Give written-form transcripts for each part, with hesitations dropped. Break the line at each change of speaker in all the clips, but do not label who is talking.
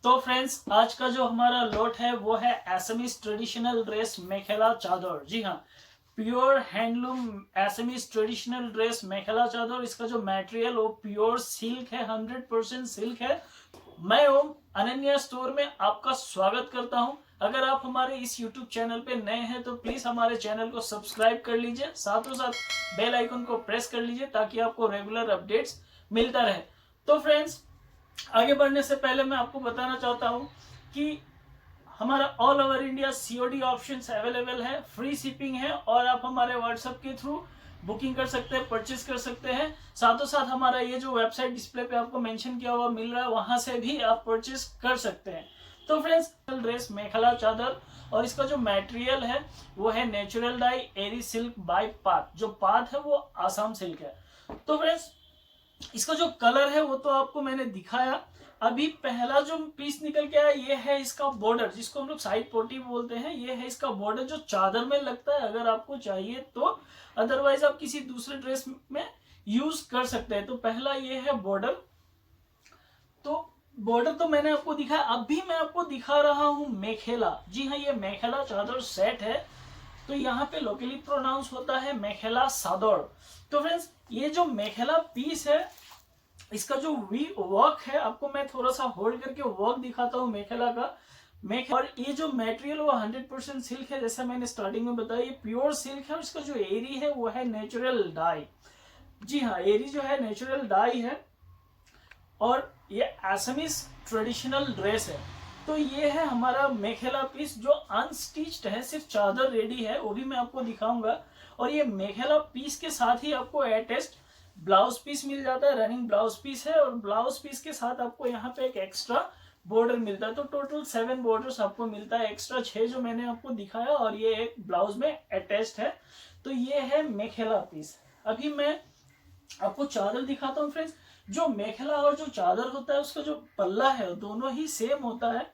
तो फ्रेंड्स, आज का जो हमारा लोट है वो है एसएमईज ट्रेडिशनल ड्रेस मेखेला चादर। जी हाँ, pure handloom SMEs traditional dress mekhela चादर। इसका जो मटेरियल वो प्योर सिल्क है, 100% सिल्क है। मैं ओम अनन्या स्टोर में आपका स्वागत करता हूं। अगर आप हमारे इस YouTube चैनल पे नए हैं तो प्लीज हमारे चैनल को सब्सक्राइब कर लीजिए, साथों साथ बेल आइकन को प्रेस कर लीजिए ताकि आपको रेगुलर अपडेट्स मिलता रहे। तो फ्रेंड्स, आगे बढ़ने से पहले मैं आपको बताना चाहता हूं कि हमारा all over India COD options available है, फ्री शिपिंग है और आप हमारे व्हाट्सएप के थ्रू बुकिंग कर सकते हैं, परचेज कर सकते हैं। साथों साथ हमारा ये जो वेबसाइट डिस्प्ले पे आपको मेंशन किया हुआ मिल रहा है, वहां से भी आप परचेज कर सकते हैं। तो फ्रेंड्स, ड्रेस मेखला चादर और इसका जो मटेरियल है वो है natural dye eri silk by pat. जो पाथ है वो आसाम सिल्क है। तो फ्रेंड्स, इसका जो कलर है वो तो आपको मैंने दिखाया। अभी पहला जो पीस निकल के आया ये है इसका बॉर्डर, जिसको हम लोग साइड पोटी बोलते हैं। ये है इसका बॉर्डर जो चादर में लगता है, अगर आपको चाहिए तो। अदरवाइज आप किसी दूसरे ड्रेस में यूज कर सकते हैं। तो पहला ये है बॉर्डर। तो बॉर्डर तो मैंने आपको दिखाया। अभी मैं आपको दिखा रहा हूं मेखेला। जी हाँ, ये मेखेला चादर सेट है। तो यहाँ पे लोकली प्रोनाउंस होता है मेखेला सादर। तो फ्रेंड्स, ये जो मेखेला पीस है, इसका जो वर्क है, आपको मैं थोड़ा सा होल्ड करके वर्क दिखाता हूँ मेखेला का। और ये जो मटेरियल वो 100% सिल्क है, जैसा मैंने स्टार्टिंग में बताया, ये प्योर सिल्क है। और इसका जो एरी है वो है नेचुरल डाई। जी हाँ, एरी जो है नेचुरल डाई है। और ये असमीज ट्रेडिशनल ड्रेस है। तो ये है हमारा मेखेला पीस जो अनस्टिच्ड है, सिर्फ चादर रेडी है, वो भी मैं आपको दिखाऊंगा। और ये मेखेला पीस के साथ ही आपको अटैच्ड ब्लाउज पीस मिल जाता है, रनिंग ब्लाउज पीस है। और ब्लाउज पीस के साथ आपको यहाँ पे एक एक्स्ट्रा बॉर्डर मिलता है। तो टोटल 7 बॉर्डर्स आपको मिलता है, एक्स्ट्रा 6 जो मैंने आपको दिखाया, और ये एक ब्लाउज में अटैच्ड है। तो ये है मेखेला पीस। अभी मैं आपको चादर दिखाता हूँ फ्रेंड्स। जो मेखेला और जो चादर होता है उसका जो पल्ला है दोनों ही सेम होता है।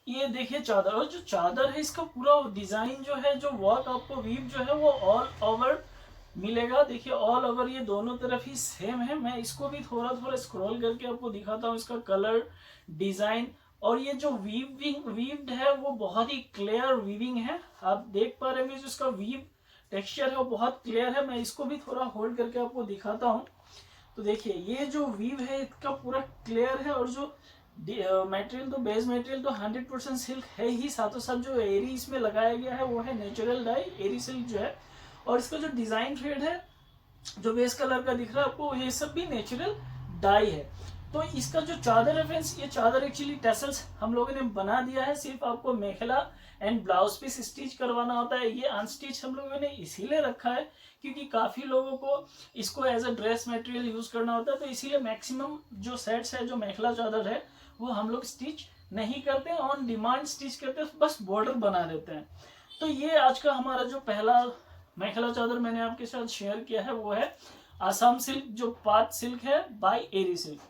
ये देखिए चादर, और जो चादर है इसका पूरा डिजाइन जो है, जो वर्क आपको वीव जो है वो ऑल ओवर मिलेगा। देखिए ऑल ओवर ये दोनों तरफ ही सेम है। मैं इसको भी थोड़ा थोड़ा स्क्रॉल करके आपको दिखाता हूँ, इसका कलर डिजाइन। और ये जो वीव्ड है वो बहुत ही क्लियर वीविंग है। आप देख पा रहे हैं जो इसका वीव टेक्सचर है वो बहुत क्लियर है। मैं इसको भी थोड़ा होल्ड करके आपको दिखाता हूँ। तो देखिए ये जो वीव है इसका पूरा क्लियर है। और जो मटेरियल, तो बेस मटेरियल तो 100% सिल्क है ही, साथों साथ जो एरी इसमें लगाया गया है वो है नेचुरल डाई एरी सिल्क जो है। और इसका जो डिजाइन थ्रेड है जो बेस कलर का दिख रहा है आपको, ये सब भी नेचुरल डाई है। तो इसका जो चादर है फ्रेंड्स, ये चादर एक्चुअली टेसल्स हम लोगों ने बना दिया है। सिर्फ आपको mekhela and blouse piece stitch करवाना होता है। ये अनस्टिच हम लोगों ने इसीलिए रखा है क्योंकि काफी लोगों को इसको as a dress material use करना होता है। तो इसीलिए मैक्सिमम जो सेट्स है, जो मेखेला चादर है, वो हम लोग स्टिच नहीं करते, ऑन डिमांड स्टिच करते हैं, बस बॉर्डर बना देते हैं। तो ये आज का हमारा जो पहला मेखेला चादर मैंने आपके साथ शेयर किया है वो है आसाम सिल्क, जो पात सिल्क है बाय एरी सिल्क।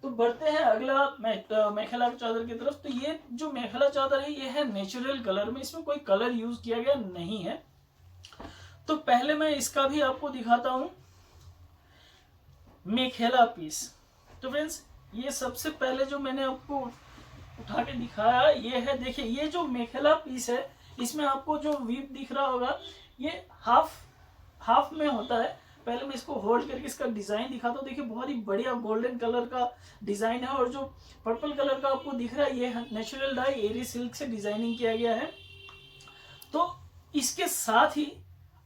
तो बढ़ते हैं अगला मेखेला चादर की तरफ। तो ये जो मेखेला चादर है ये है नेचुरल कलर में, इसमें कोई कलर यूज किया गया नहीं है। तो पहले मैं इसका भी आपको दिखाता हूं मेखेला पीस। तो फ्रेंड्स, ये सबसे पहले जो मैंने आपको उठा के दिखाया ये है। देखिए ये जो मेखेला पीस है, इसमें आपको जो वीव दिख रहा होगा ये हाफ में होता है। पहले मैं इसको होल्ड करके इसका डिजाइन दिखाता हूँ। देखिए बहुत ही बढ़िया गोल्डन कलर का डिजाइन है। और जो पर्पल कलर का आपको दिख रहा है ये नेचुरल डाई एरी सिल्क से डिजाइनिंग किया गया है। तो इसके साथ ही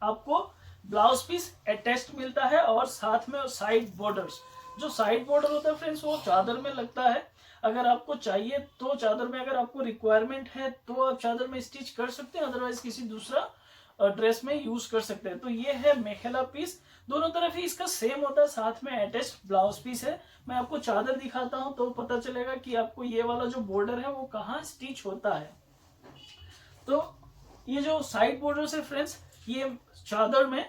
आपको ब्लाउज पीस अटैच्ड मिलता है और साथ में साइड बॉर्डर्स। जो साइड बॉर्डर होता है फ्रेंड्स वो चादर में लगता है। अगर आपको चाहिए तो चादर में, अगर आपको रिक्वायरमेंट है तो आप चादर में स्टिच कर सकते हैं, अदरवाइज किसी दूसरा ड्रेस में यूज कर सकते हैं। तो ये है मेखेला पीस, दोनों तरफ ही इसका सेम होता है, साथ में अटैच्ड ब्लाउज पीस है। मैं आपको चादर दिखाता हूं तो पता चलेगा कि आपको ये वाला जो बॉर्डर है वो कहाँ स्टिच होता है। तो ये जो साइड बॉर्डर है फ्रेंड्स, ये चादर में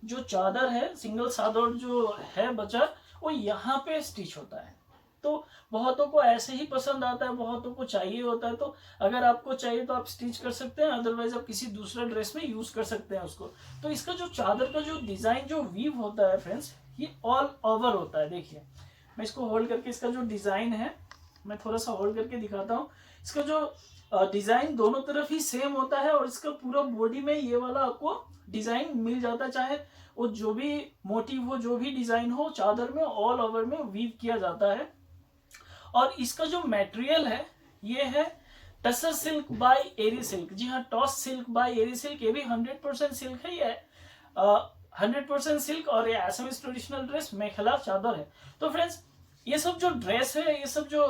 जो चादर है, सिंगल चादर जो है बचा, वो यहाँ पे स्टिच होता है। तो बहुतों को ऐसे ही पसंद आता है, बहुतों को चाहिए होता है। तो अगर आपको चाहिए तो आप स्टिच कर सकते हैं, अदरवाइज आप किसी दूसरा ड्रेस में यूज कर सकते हैं उसको। तो इसका जो चादर का जो डिजाइन, जो वीव होता है फ्रेंड्स, ये ऑल ओवर होता है। देखिए मैं इसको होल्ड करके इसका जो डिजाइन है मैं थोड़ा सा होल्ड करके दिखाता हूँ। इसका जो डिजाइन दोनों तरफ ही सेम होता है और इसका पूरा बॉडी में ये वाला आपको डिजाइन मिल जाता है, चाहे वो जो भी मोटिव हो, जो भी डिजाइन हो, चादर में ऑल ओवर में वीव किया जाता है। और इसका जो मटेरियल है ये है tussar silk by eri silk. जी हाँ, टॉस सिल्क बाय एरी सिल्क, ये भी 100% सिल्क है, ये 100% सिल्क और ये असमीज ट्रेडिशनल ड्रेस मेखला चादर है। तो फ्रेंड्स ये सब जो ड्रेस है, ये सब जो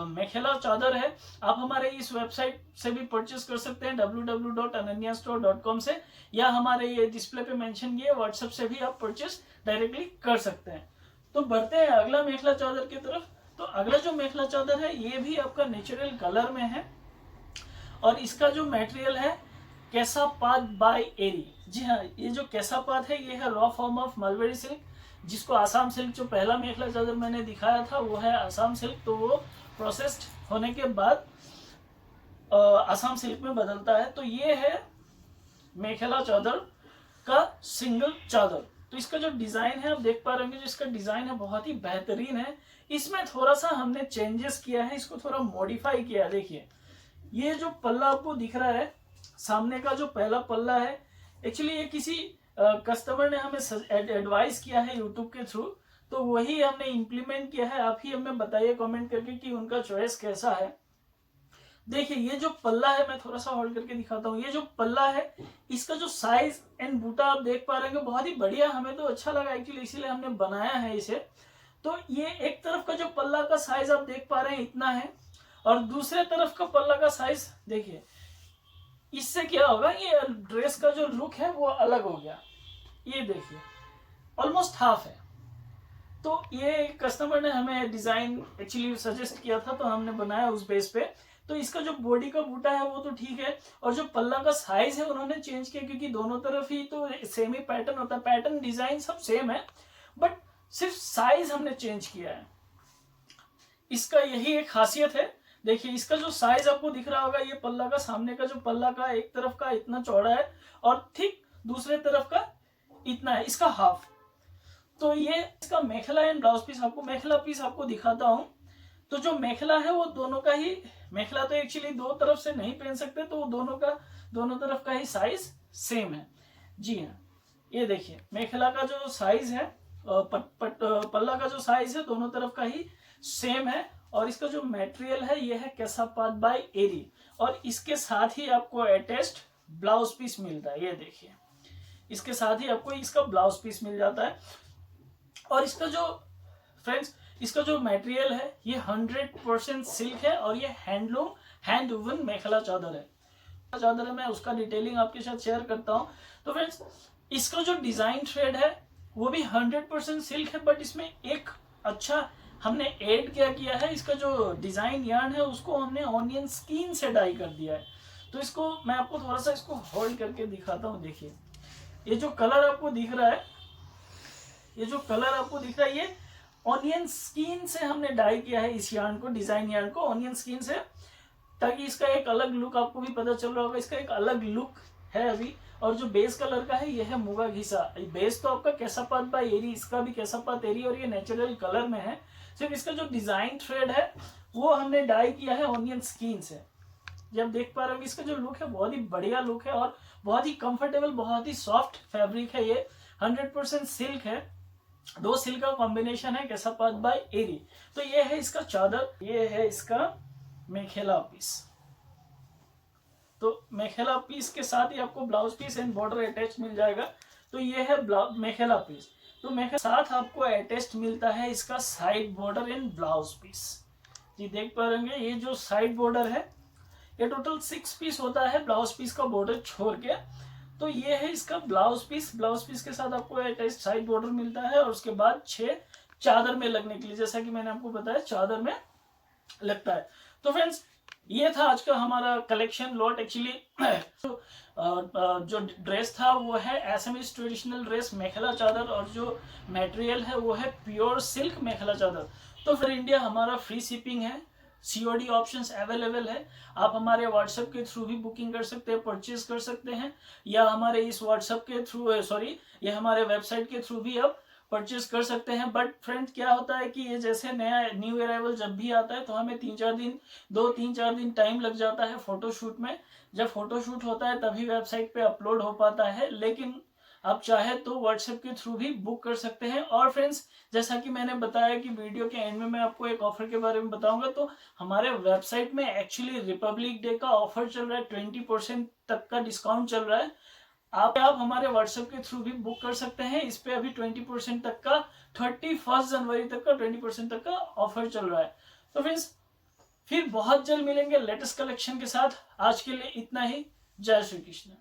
मेखला चादर है, आप हमारे इस वेबसाइट से भी परचेस कर सकते हैं www.ananyastore.com से, या हमारे ये डिस्प्ले पे मेंशन किए व्हाट्सएप से भी आप परचेस डायरेक्टली कर सकते हैं। तो बढ़ते हैं अगला मेखला चादर की तरफ। तो अगला जो मेखला चादर है ये भी आपका नेचुरल कलर में है और इसका जो मटेरियल है कैसापात बाय एरी। जी हाँ, ये जो कैसापात है ये है raw form of mulberry silk, जिसको आसाम सिल्क, जो पहला मेखला चादर मैंने दिखाया था वो है आसाम सिल्क, तो वो प्रोसेस्ड होने के बाद आसाम सिल्क में बदलता है। तो ये है मेखला चादर का सिंगल चादर। तो इसका जो डिजाइन है आप देख पा रहे होंगे, जो इसका डिजाइन है बहुत ही बेहतरीन है। इसमें थोड़ा सा हमने चेंजेस किया है, इसको थोड़ा मॉडिफाई किया है। देखिए ये जो पल्ला आपको दिख रहा है, सामने का जो पहला पल्ला है, एक्चुअली ये किसी कस्टमर ने हमें एडवाइस किया है यूट्यूब के थ्रू, तो वही हमने इम्प्लीमेंट किया है। आप ही हमें बताइए कमेंट करके कि उनका चॉइस कैसा है। देखिए ये जो पल्ला है, मैं थोड़ा सा होल्ड करके दिखाता हूँ। ये जो पल्ला है, इसका जो साइज एंड बूटा आप देख पा रहे हैं बहुत ही बढ़िया, हमें तो अच्छा लगा एक्चुअली, इसीलिए हमने बनाया है इसे। तो ये एक तरफ का जो पल्ला का साइज आप देख पा रहे हैं इतना है, और दूसरे तरफ का पल्ला का साइज देखिए। इससे क्या होगा, ये ड्रेस का जो लुक है वो अलग हो गया। ये देखिए ऑलमोस्ट हाफ है। तो ये कस्टमर ने हमें डिजाइन एक्चुअली सजेस्ट किया था, तो हमने बनाया उस बेस पे। तो इसका जो बॉडी का बूटा है वो तो ठीक है, और जो पल्ला का साइज है उन्होंने चेंज किया, क्योंकि दोनों तरफ ही तो सेम ही पैटर्न होता है, पैटर्न डिजाइन सब सेम है, बट सिर्फ साइज हमने चेंज किया है। इसका यही एक खासियत है। देखिए इसका जो साइज आपको दिख रहा होगा, ये पल्ला का, सामने का जो पल्ला का एक तरफ का इतना चौड़ा है और ठीक दूसरे तरफ का इतना है, इसका हाफ। तो ये इसका मेखला एंड ब्लाउज पीस, आपको मेखला पीस आपको दिखाता हूं। तो जो मेखला है वो दोनों का ही, मेखला तो एक्चुअली दो तरफ से नहीं पहन सकते, तो दोनों तरफ का ही साइज सेम है। जी हाँ, ये देखिए मेखला का जो साइज है, पल्ला का जो साइज है दोनों तरफ का ही सेम है। और इसका जो मटेरियल है ये है कैसापात बाय एरी, और इसके साथ ही आपको अटैच्ड ब्लाउज पीस मिलता है। ये देखिए इसके साथ ही आपको इसका ब्लाउज पीस मिल जाता है। और इसका जो फ्रेंड्स, इसका जो मटेरियल है ये 100% सिल्क है, और ये हैंडलूम हैंड वुवन मेखला चादर है। मैं उसका डिटेलिंग आपके साथ शेयर करता हूँ। तो फ्रेंड्स इसका जो डिजाइन थ्रेड है वो भी 100% सिल्क है, बट इसमें एक अच्छा हमने ऐड क्या किया है, इसका जो डिजाइन यार्न है उसको हमने ऑनियन स्किन से डाई कर दिया है। तो इसको मैं आपको थोड़ा सा इसको होल्ड करके दिखाता हूँ। देखिए ये जो कलर आपको दिख रहा है, ये ऑनियन स्किन से हमने डाई किया है इस यार्न को, डिजाइन यार्न को ऑनियन स्किन से, ताकि इसका एक अलग लुक, आपको भी पता चल रहा होगा इसका एक अलग लुक है अभी। और जो बेस कलर का है ये है मुगा घिसा। बेस तो आपका कैसापात बाय एरी, इसका भी कैसापात एरी, और ये नेचुरल कलर में है। सिर्फ इसका जो डिजाइन थ्रेड है वो हमने डाई किया है ऑनियन स्किन से। जब देख पा रहे हो इसका जो लुक है बहुत ही बढ़िया लुक है, और बहुत ही कंफर्टेबल, बहुत ही सॉफ्ट फैब्रिक है। ये 100% सिल्क है, दो सिल्क का कॉम्बिनेशन है कैसापात बाय एरी। तो ये है इसका चादर, ये है इसका मेखेला पीस। तो मेखेला पीस के साथ ही आपको blouse piece and border attach मिल जाएगा। तो ये है मेखेला पीस। तो मेखेला साथ आपको अटैच मिलता है इसका side border and blouse piece. जी देख पा रहे ये जो साइड बॉर्डर है ये टोटल 6 पीस होता है, ब्लाउज पीस का बॉर्डर छोड़ के। तो ये है इसका ब्लाउज पीस के साथ आपको अटैच साइड बॉर्डर मिलता है, और उसके बाद 6 चादर में लगने के लिए, जैसा कि मैंने आपको बताया चादर में लगता है। तो फ्रेंड्स ये था आज का हमारा कलेक्शन लॉट। एक्चुअली जो ड्रेस था वो है असमीज ट्रेडिशनल ड्रेस मेखला चादर, और जो मटेरियल है वो है प्योर सिल्क मेखला चादर। तो फिर इंडिया हमारा फ्री शिपिंग है, COD ऑप्शंस अवेलेबल है। आप हमारे व्हाट्सएप के थ्रू भी बुकिंग कर सकते हैं, परचेज कर सकते हैं, या हमारे इस व्हाट्सएप के थ्रू या हमारे वेबसाइट के थ्रू भी आप परचेज कर सकते हैं। बट फ्रेंड क्या होता है कि ये जैसे नया न्यू अराइवल जब भी आता है तो हमें 2-3-4 दिन टाइम लग जाता है फोटोशूट में। जब फोटोशूट होता है तभी वेबसाइट पे अपलोड हो पाता है, लेकिन आप चाहे तो व्हाट्सएप के थ्रू भी बुक कर सकते हैं। और फ्रेंड्स, जैसा कि मैंने बताया कि वीडियो के एंड में मैं आपको एक ऑफर के बारे में बताऊंगा, तो हमारे वेबसाइट में एक्चुअली रिपब्लिक डे का ऑफर चल रहा है, 20% तक का डिस्काउंट चल रहा है। आप हमारे व्हाट्सएप के थ्रू भी बुक कर सकते हैं। इस पे अभी 20% तक का 31 जनवरी तक का 20% तक का ऑफर चल रहा है। तो फ्रेंड्स, फिर बहुत जल्द मिलेंगे लेटेस्ट कलेक्शन के साथ। आज के लिए इतना ही। जय श्री कृष्ण।